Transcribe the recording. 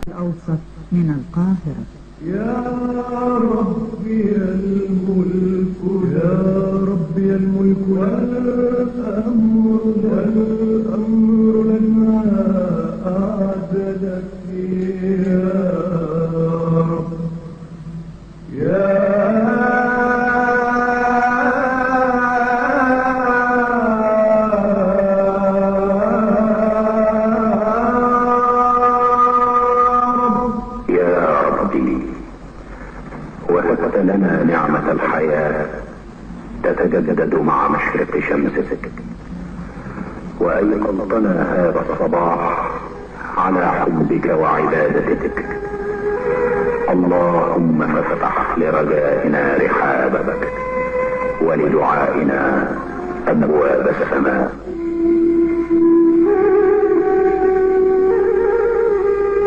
الأوسط من القاهرة. يا ربي الملك يا ربي الملك والأمر لما أعددك يا رب يا وهبت لنا نعمة الحياة تتجدد مع مشرق شمسك، وأيقظتنا هذا الصباح على حبك وعبادتك. اللهم فافتح لرجائنا رحابك ولدعائنا أبواب السماء.